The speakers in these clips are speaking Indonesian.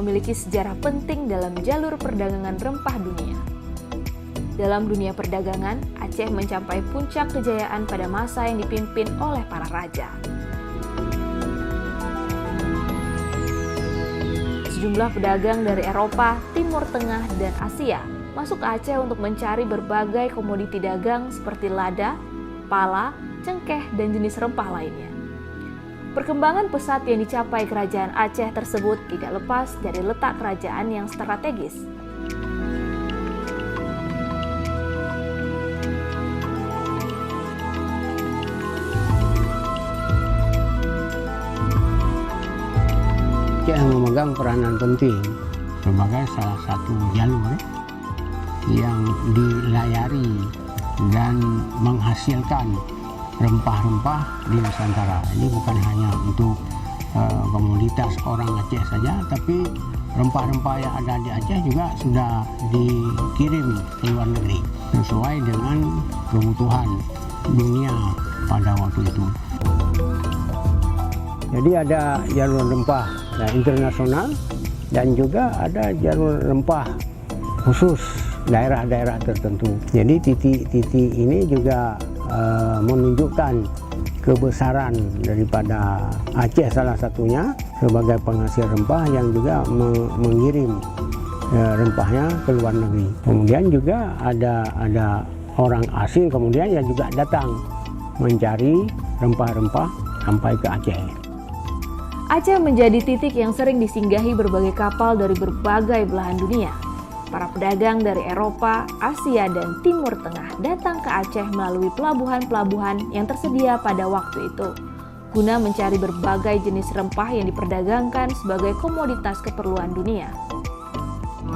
memiliki sejarah penting dalam jalur perdagangan rempah dunia. Dalam dunia perdagangan, Aceh mencapai puncak kejayaan pada masa yang dipimpin oleh para raja. Sejumlah pedagang dari Eropa, Timur Tengah, dan Asia masuk ke Aceh untuk mencari berbagai komoditi dagang seperti lada, pala, cengkeh, dan jenis rempah lainnya. Perkembangan pesat yang dicapai kerajaan Aceh tersebut tidak lepas dari letak kerajaan yang strategis. Aceh memegang peranan penting sebagai salah satu jalur yang dilayari dan menghasilkan rempah-rempah di Nusantara. Ini bukan hanya untuk komoditas orang Aceh saja, tapi rempah-rempah yang ada di Aceh juga sudah dikirim ke luar negeri sesuai dengan kebutuhan dunia pada waktu itu. Jadi ada jalur rempah internasional dan juga ada jalur rempah khusus daerah-daerah tertentu. Jadi titik-titik ini juga menunjukkan kebesaran daripada Aceh salah satunya sebagai penghasil rempah yang juga mengirim rempahnya ke luar negeri. Kemudian juga ada orang asing kemudian yang juga datang mencari rempah-rempah sampai ke Aceh. Aceh menjadi titik yang sering disinggahi berbagai kapal dari berbagai belahan dunia. Para pedagang dari Eropa, Asia, dan Timur Tengah datang ke Aceh melalui pelabuhan-pelabuhan yang tersedia pada waktu itu, guna mencari berbagai jenis rempah yang diperdagangkan sebagai komoditas keperluan dunia.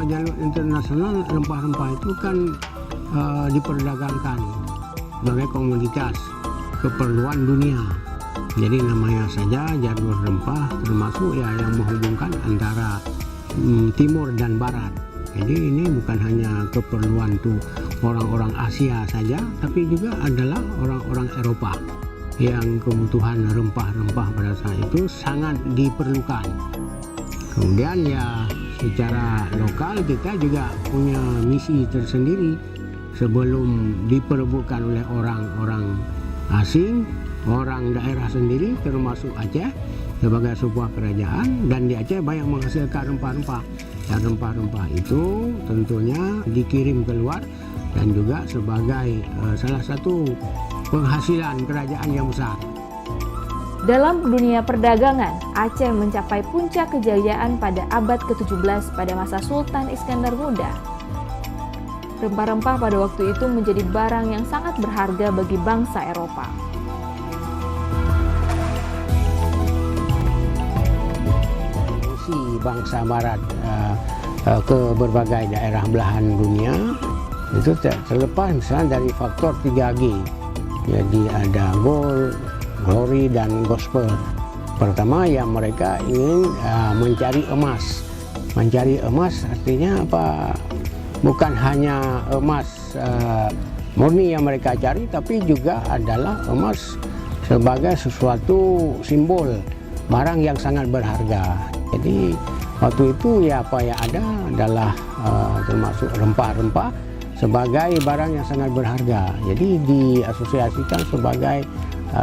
Jalur internasional rempah-rempah itu kan diperdagangkan sebagai komoditas keperluan dunia. Jadi namanya saja jalur rempah, termasuk ya yang menghubungkan antara timur dan barat. Jadi ini bukan hanya keperluan tuh orang-orang Asia saja, tapi juga adalah orang-orang Eropa yang kebutuhan rempah-rempah pada saat itu sangat diperlukan. Kemudian ya secara lokal kita juga punya misi tersendiri sebelum diperebutkan oleh orang-orang asing, orang daerah sendiri termasuk Aceh sebagai sebuah kerajaan, dan di Aceh banyak menghasilkan rempah-rempah. Dan rempah-rempah itu tentunya dikirim keluar dan juga sebagai salah satu penghasilan kerajaan yang besar. Dalam dunia perdagangan, Aceh mencapai puncak kejayaan pada abad ke-17 pada masa Sultan Iskandar Muda. Rempah-rempah pada waktu itu menjadi barang yang sangat berharga bagi bangsa Eropa. Bangsa Barat ke berbagai daerah belahan dunia itu terlepas misalnya dari faktor 3G. Jadi ada gold, glory, dan gospel. Pertama ya mereka ingin mencari emas. Mencari emas artinya apa? Bukan hanya emas murni yang mereka cari, tapi juga adalah emas sebagai sesuatu simbol barang yang sangat berharga. Jadi waktu itu ya apa yang ada adalah termasuk rempah-rempah sebagai barang yang sangat berharga. Jadi diasosiasikan sebagai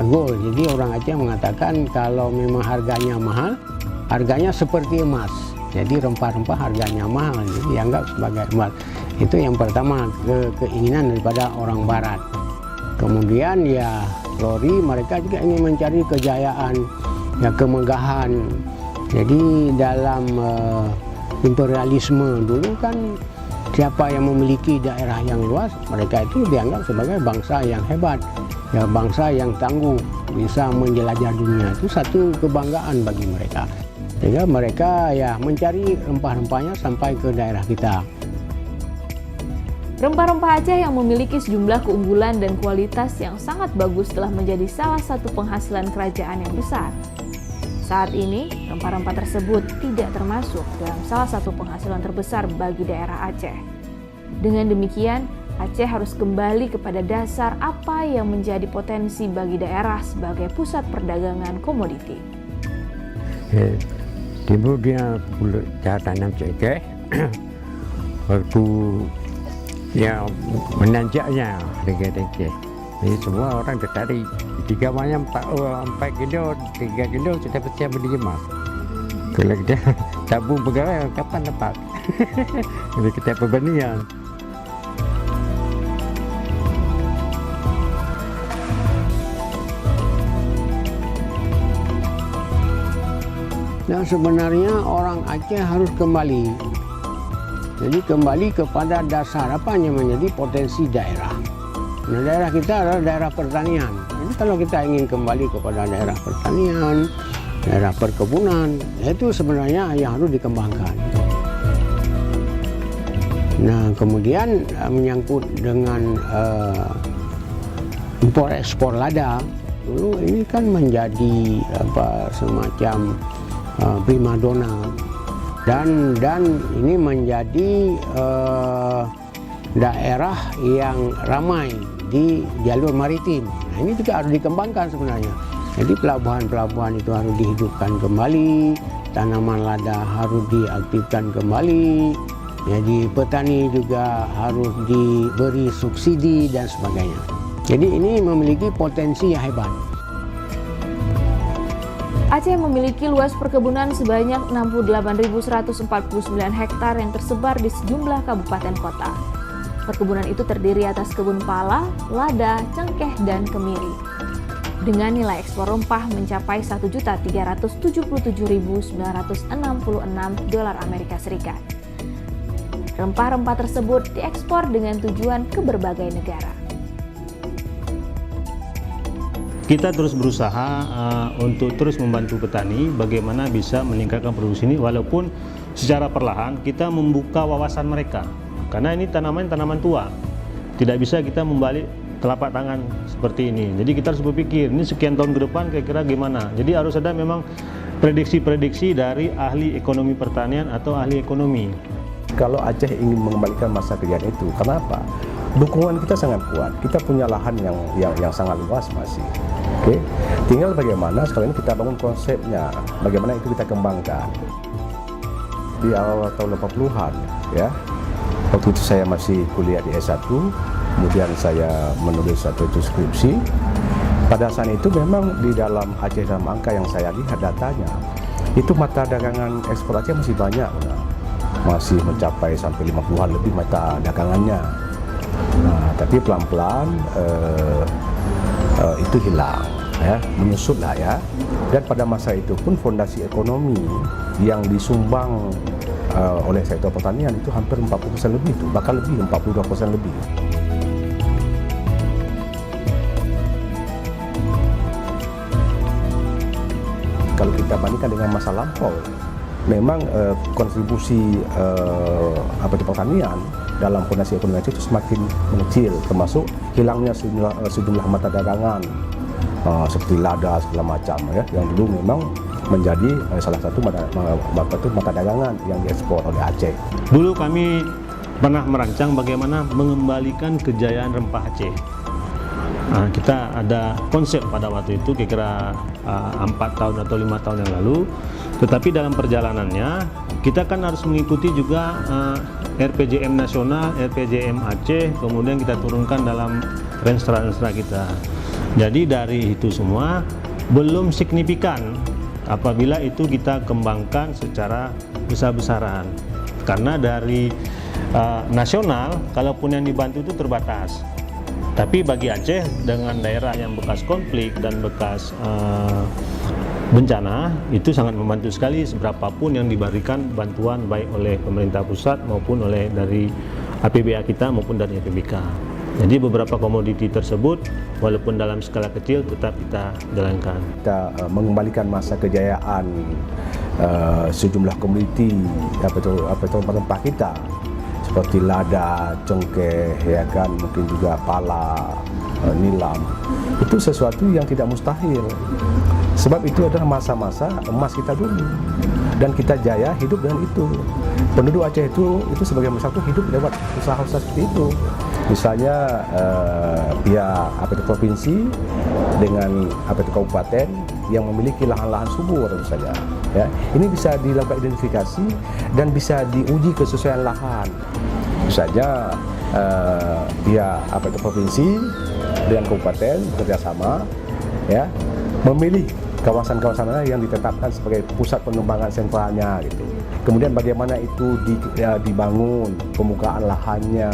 gold. Jadi orang Aceh mengatakan kalau memang harganya mahal, harganya seperti emas. Jadi rempah-rempah harganya mahal, jadi dianggap sebagai emas. Itu yang pertama, keinginan daripada orang Barat. Kemudian ya glory, mereka juga ingin mencari kejayaan, ya kemegahan. Jadi dalam imperialisme dulu kan siapa yang memiliki daerah yang luas, mereka itu dianggap sebagai bangsa yang hebat, ya bangsa yang tangguh, bisa menjelajah dunia. Itu satu kebanggaan bagi mereka. Sehingga mereka ya mencari rempah-rempahnya sampai ke daerah kita. Rempah-rempah Aceh yang memiliki sejumlah keunggulan dan kualitas yang sangat bagus telah menjadi salah satu penghasilan kerajaan yang besar. Saat ini, rempah-rempah tersebut tidak termasuk dalam salah satu penghasilan terbesar bagi daerah Aceh. Dengan demikian, Aceh harus kembali kepada dasar apa yang menjadi potensi bagi daerah sebagai pusat perdagangan komoditi. Ibu dia cara tanam cengkeh. Waktu ya menanjaknya dengan cengkeh. Jadi semua orang tertarik. 3 macam 4 kilo, 3 kilo sudah siap berjemah. Kalau kita tabung pegawai kapan dapat? Jadi kita perbandingan. Dan sebenarnya orang Aceh harus kembali. Jadi kembali kepada dasar apa yang menjadi potensi daerah. Nah, daerah kita adalah daerah pertanian. Jadi kalau kita ingin kembali kepada daerah pertanian, daerah perkebunan, itu sebenarnya yang harus dikembangkan. Nah, kemudian menyangkut dengan impor ekspor lada, dulu ini kan menjadi semacam primadona dan ini menjadi daerah yang ramai di jalur maritim. Nah, ini juga harus dikembangkan sebenarnya. Jadi pelabuhan-pelabuhan itu harus dihidupkan kembali, tanaman lada harus diaktifkan kembali. Jadi petani juga harus diberi subsidi dan sebagainya. Jadi ini memiliki potensi yang hebat. Aceh memiliki luas perkebunan sebanyak 68.149 hektar yang tersebar di sejumlah kabupaten kota. Perkebunan itu terdiri atas kebun pala, lada, cengkeh, dan kemiri. Dengan nilai ekspor rempah mencapai $1.377.966 Amerika Serikat. Rempah-rempah tersebut diekspor dengan tujuan ke berbagai negara. Kita terus berusaha untuk terus membantu petani bagaimana bisa meningkatkan produksi ini, walaupun secara perlahan kita membuka wawasan mereka. Karena ini tanaman tua, tidak bisa kita membalik telapak tangan seperti ini. Jadi kita harus berpikir, ini sekian tahun ke depan kira-kira gimana. Jadi harus ada memang prediksi-prediksi dari ahli ekonomi pertanian atau ahli ekonomi. Kalau Aceh ingin mengembalikan masa kejayaan itu, kenapa? Dukungan kita sangat kuat. Kita punya lahan yang sangat luas masih. Oke, tinggal bagaimana sekarang ini kita bangun konsepnya, bagaimana itu kita kembangkan. Di awal tahun 80-an, ya, waktu itu saya masih kuliah di S1, kemudian saya menulis satu skripsi. Pada saat itu memang di dalam Aceh dalam angka yang saya lihat datanya, itu mata dagangan ekspor Aceh masih banyak, masih mencapai sampai 50-an lebih mata dagangannya. Nah, tapi pelan-pelan itu hilang, ya, menyusut lah ya. Dan pada masa itu pun fondasi ekonomi yang disumbang oleh sektor pertanian itu hampir 40% lebih, itu bahkan lebih 42% lebih. Kalau kita bandingkan dengan masa lampau, memang kontribusi pertanian dalam fondasi ekonomi itu semakin mengecil, termasuk hilangnya sejumlah mata dagangan seperti lada segala macam, ya, yang dulu memang menjadi salah satu mata dagangan yang diekspor oleh Aceh. Dulu kami pernah merancang bagaimana mengembalikan kejayaan rempah Aceh. Nah, kita ada konsep pada waktu itu kira-kira 4 tahun atau 5 tahun yang lalu. Tetapi dalam perjalanannya kita kan harus mengikuti juga RPJM nasional, RPJM Aceh, kemudian kita turunkan dalam renstra-renstra kita. Jadi dari itu semua belum signifikan apabila itu kita kembangkan secara besar-besaran. Karena dari nasional, kalaupun yang dibantu itu terbatas. Tapi bagi Aceh dengan daerah yang bekas konflik dan bekas bencana, itu sangat membantu sekali seberapapun yang diberikan bantuan baik oleh pemerintah pusat maupun oleh dari APBA kita maupun dari APBK. Jadi beberapa komoditi tersebut walaupun dalam skala kecil tetap kita jalankan. Kita mengembalikan masa kejayaan sejumlah komoditi rempah kita seperti lada, cengkeh, ya kan, mungkin juga pala, nilam. Itu sesuatu yang tidak mustahil. Sebab itu adalah masa-masa emas kita dulu, dan kita jaya hidup dengan itu. Penduduk Aceh itu sebagai masyarakat hidup lewat usaha-usaha seperti itu. Misalnya pihak provinsi dengan kabupaten yang memiliki lahan-lahan subur misalnya, ya, ini bisa dilakukan identifikasi dan bisa diuji kesesuaian lahan. Misalnya pihak provinsi dengan kabupaten bekerjasama, ya, memilih kawasan-kawasan mana yang ditetapkan sebagai pusat pengembangan sentralnya gitu. Kemudian bagaimana itu dibangun, pembukaan lahannya,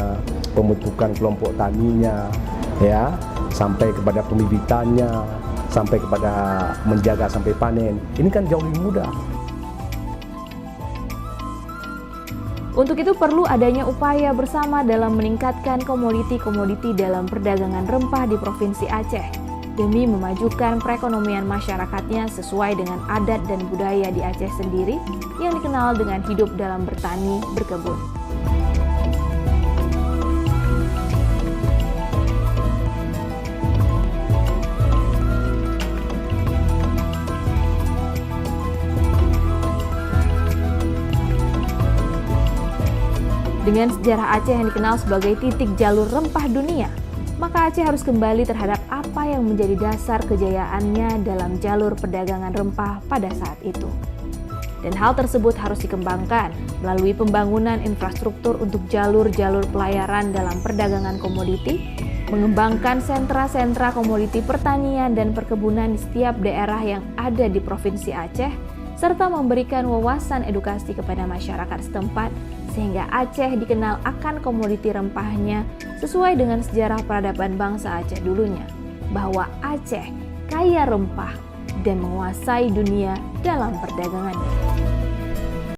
pembentukan kelompok taninya, ya, sampai kepada pembibitannya, sampai kepada menjaga sampai panen. Ini kan jauh lebih mudah. Untuk itu perlu adanya upaya bersama dalam meningkatkan komoditi-komoditi dalam perdagangan rempah di Provinsi Aceh demi memajukan perekonomian masyarakatnya sesuai dengan adat dan budaya di Aceh sendiri yang dikenal dengan hidup dalam bertani, berkebun. Dengan sejarah Aceh yang dikenal sebagai titik jalur rempah dunia, maka Aceh harus kembali terhadap apa yang menjadi dasar kejayaannya dalam jalur perdagangan rempah pada saat itu. Dan hal tersebut harus dikembangkan melalui pembangunan infrastruktur untuk jalur-jalur pelayaran dalam perdagangan komoditi, mengembangkan sentra-sentra komoditi pertanian dan perkebunan di setiap daerah yang ada di Provinsi Aceh, serta memberikan wawasan edukasi kepada masyarakat setempat sehingga Aceh dikenal akan komoditi rempahnya sesuai dengan sejarah peradaban bangsa Aceh dulunya, bahwa Aceh kaya rempah dan menguasai dunia dalam perdagangannya.